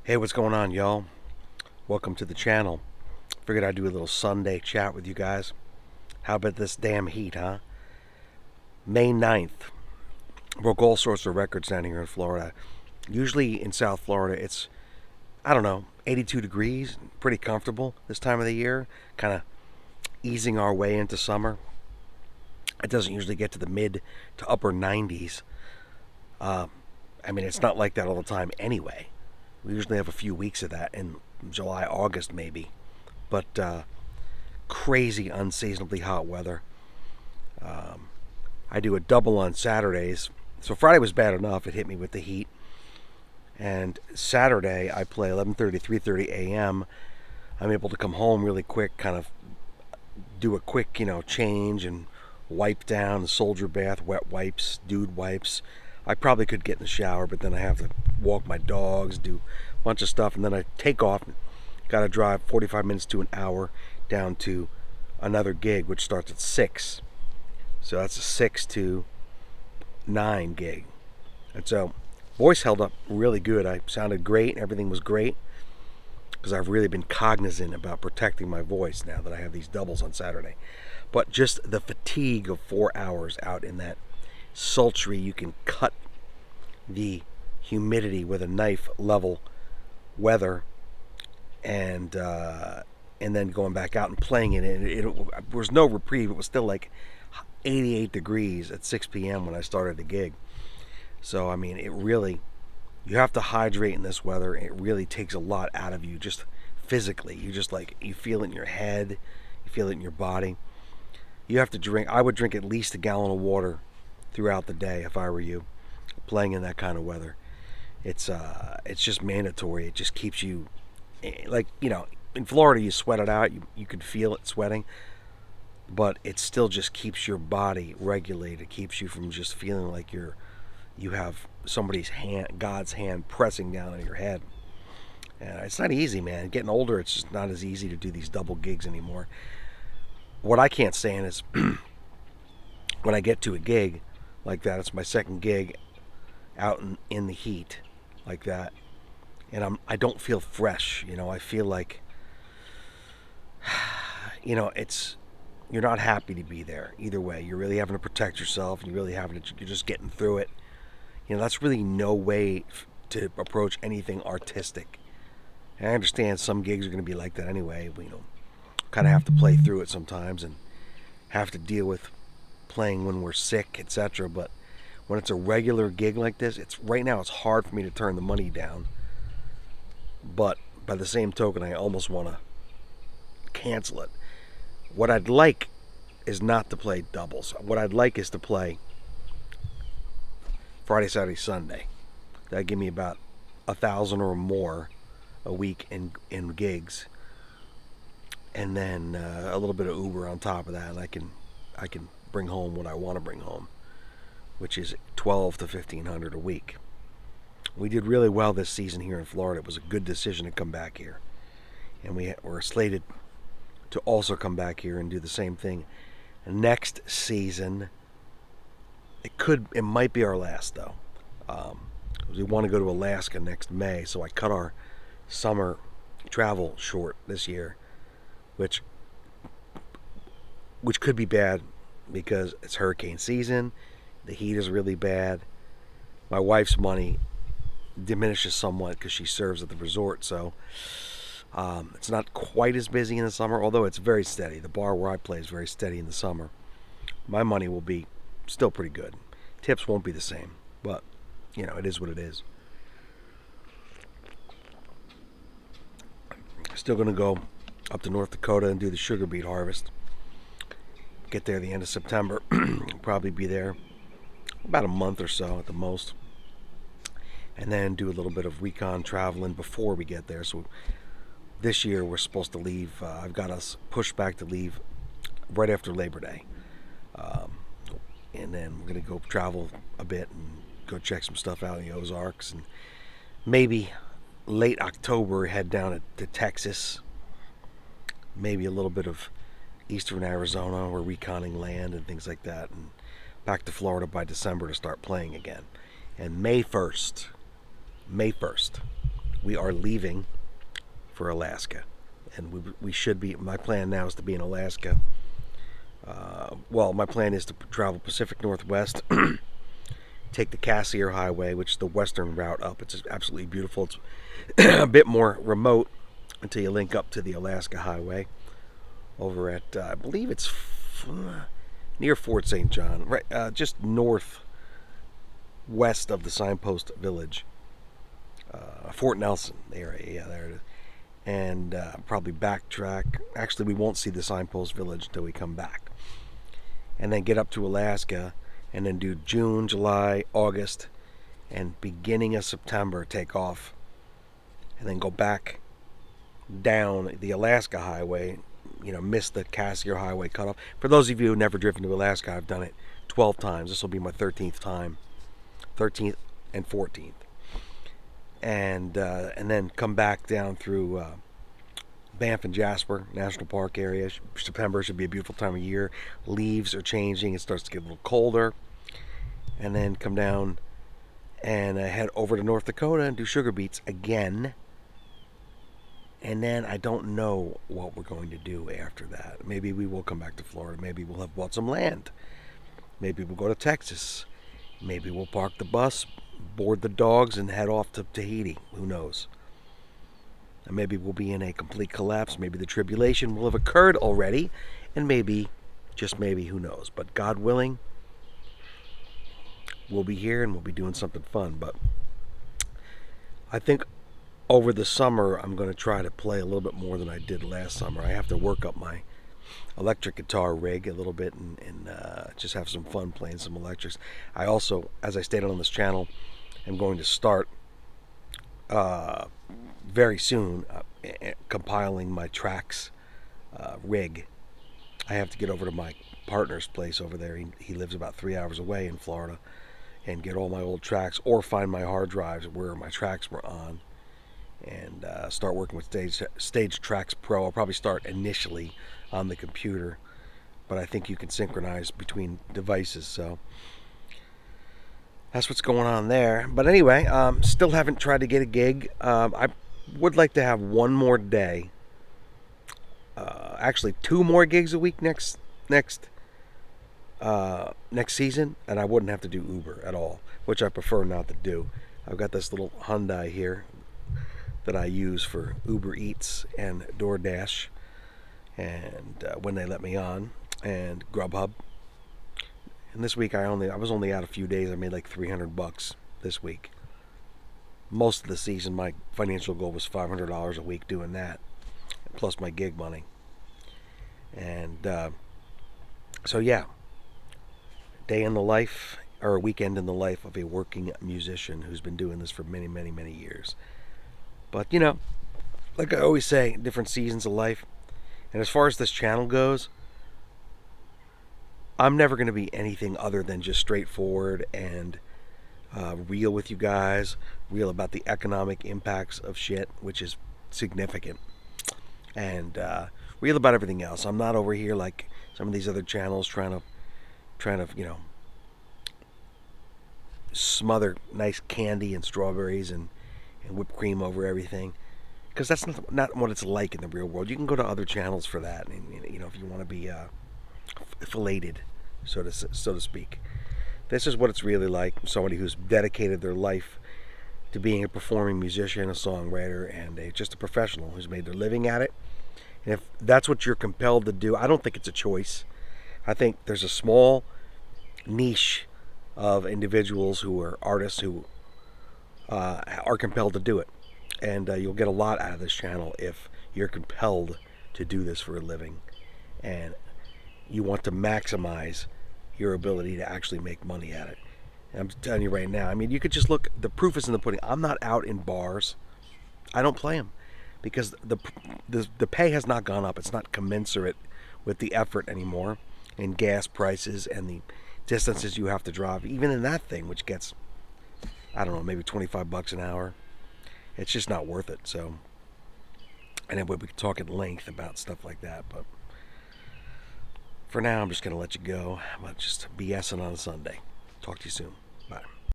Hey, what's going on, y'all? Welcome to the channel. Figured I'd do a little Sunday chat with you guys. How about this damn heat, huh? May 9th. Broke all sorts of records down here in Florida. Usually in South Florida, it's, I don't know, 82 degrees. Pretty comfortable this time of the year. Kind of easing our way into summer. It doesn't usually get to the mid to upper 90s. Uh, I mean, it's not like that all the time anyway. We usually have a few weeks of that in July, August, maybe. But crazy, unseasonably hot weather. Um, I do a double on Saturdays. So Friday was bad enough; it hit me with the heat. And Saturday I play 11:30, 3:30 a.m. I'm able to come home really quick, kind of do a quick, change and wipe down, soldier bath, wet wipes, dude wipes. I probably could get in the shower, but then I have to walk my dogs, do a bunch of stuff, and then I take off. Got to drive 45 minutes to an hour down to another gig, which starts at 6. So that's a 6 to 9 gig. And so, voice held up really good. I sounded great. Everything was great because I've really been cognizant about protecting my voice now that I have these doubles on Saturday. But just the fatigue of 4 hours out in that sultry, you can cut the humidity with a knife level weather, and then going back out and playing it. There was no reprieve. It was still like 88 degrees at 6 p.m. when I started the gig. So I mean, you have to hydrate in this weather. It really takes a lot out of you, just physically. You feel it in your head, you feel it in your body. You have to drink. I would drink at least a gallon of water throughout the day if I were you, playing in that kind of weather. It's just mandatory. It just keeps you, like, in Florida you sweat it out. You can feel it sweating, but it still just keeps your body regulated. It keeps you from just feeling like you have somebody's hand, God's hand, pressing down on your head. And it's not easy, man. Getting older, it's just not as easy to do these double gigs anymore. What I can't stand is when I get to a gig like that. It's my second gig out in the heat like that, and I don't feel fresh. I feel like it's you're not happy to be there either way. You're really having to protect yourself, and you're just getting through it. That's really no way to approach anything artistic. And I understand some gigs are going to be like that anyway. Kind of have to play through it sometimes and have to deal with playing when we're sick, etc. But when it's a regular gig like this, it's right now it's hard for me to turn the money down. But by the same token, I almost want to cancel it. What I'd like is not to play doubles. What I'd like is to play Friday, Saturday, Sunday. That'd give me about 1,000 or more a week in gigs, and then a little bit of Uber on top of that. And I can bring home what I want to bring home, which is 12 to 1,500 a week. We did really well this season here in Florida. It was a good decision to come back here, and we're slated to also come back here and do the same thing next season. It might be our last though. We want to go to Alaska next May, so I cut our summer travel short this year, which could be bad because it's hurricane season. The heat is really bad. My wife's money diminishes somewhat because she serves at the resort, so it's not quite as busy in the summer, although it's very steady. The bar where I play is very steady in the summer. My money will be still pretty good. Tips won't be the same, but it is what it is. Still going to go up to North Dakota and do the sugar beet harvest. Get there the end of September. Probably be there about a month or so at the most, and then do a little bit of recon traveling before we get there. So this year we're supposed to leave. I've got us pushed back to leave right after Labor Day, and then we're going to go travel a bit and go check some stuff out in the Ozarks, and maybe late October head down to Texas. Maybe a little bit of eastern Arizona. We're reconning land and things like that, and back to Florida by December to start playing again. And May 1st, we are leaving for Alaska. And we should be, my plan now is to be in Alaska. Well, my plan is to travel Pacific Northwest, take the Cassiar Highway, which is the western route up. It's just absolutely beautiful. It's a bit more remote until you link up to the Alaska Highway over at, I believe it's near Fort St. John, right, just northwest of the Signpost Village. Fort Nelson area, yeah, there it is. And probably backtrack. Actually, we won't see the Signpost Village until we come back. And then get up to Alaska, and then do June, July, August, and beginning of September take off. And then go back down the Alaska Highway, miss the Cassiar Highway cutoff. For those of you who've never driven to Alaska, I've done it 12 times. This will be my 13th time. 13th and 14th. And then come back down through Banff and Jasper National Park area. September should be a beautiful time of year. Leaves are changing. It starts to get a little colder. And then come down and head over to North Dakota and do Sugar Beets again. And then I don't know what we're going to do after that. Maybe we will come back to Florida. Maybe we'll have bought some land. Maybe we'll go to Texas. Maybe we'll park the bus, board the dogs, and head off to Tahiti. Who knows? And maybe we'll be in a complete collapse. Maybe the tribulation will have occurred already. And maybe, just maybe, who knows? But God willing, we'll be here and we'll be doing something fun. But I think over the summer, I'm going to try to play a little bit more than I did last summer. I have to work up my electric guitar rig a little bit and just have some fun playing some electrics. I also, as I stated on this channel, am going to start very soon compiling my tracks rig. I have to get over to my partner's place over there. He lives about 3 hours away in Florida, and get all my old tracks or find my hard drives where my tracks were on, and start working with Stage Tracks Pro. I'll probably start initially on the computer, but I think you can synchronize between devices, so that's what's going on there. But anyway, still haven't tried to get a gig. I would like to have one more day, actually 2 more gigs a week next season, and I wouldn't have to do Uber at all, which I prefer not to do. I've got this little Hyundai here that I use for Uber Eats and DoorDash, and when they let me on, and Grubhub. And this week I was only out a few days. I made like $300 this week. Most of the season, my financial goal was $500 a week doing that, plus my gig money. And so yeah, day in the life, or a weekend in the life of a working musician who's been doing this for many, many, many years. But like I always say, different seasons of life. And as far as this channel goes, I'm never going to be anything other than just straightforward and real with you guys, real about the economic impacts of shit, which is significant, and real about everything else. I'm not over here like some of these other channels trying to smother nice candy and strawberries and whipped cream over everything, because that's not what it's like in the real world. You can go to other channels for that, and if you want to be filleted, so to speak. This is what it's really like. Somebody who's dedicated their life to being a performing musician, a songwriter, and just a professional who's made their living at it. And if that's what you're compelled to do, I don't think it's a choice. I think there's a small niche of individuals who are artists who are compelled to do it. And you'll get a lot out of this channel if you're compelled to do this for a living, and you want to maximize your ability to actually make money at it. And I'm telling you right now, I mean, you could just look, the proof is in the pudding. I'm not out in bars. I don't play them because the pay has not gone up. It's not commensurate with the effort anymore, and gas prices and the distances you have to drive, even in that thing, which gets, I don't know, maybe $25 an hour. It's just not worth it. So, and then we could talk at length about stuff like that, but for now, I'm just going to let you go. I'm just BSing on a Sunday. Talk to you soon.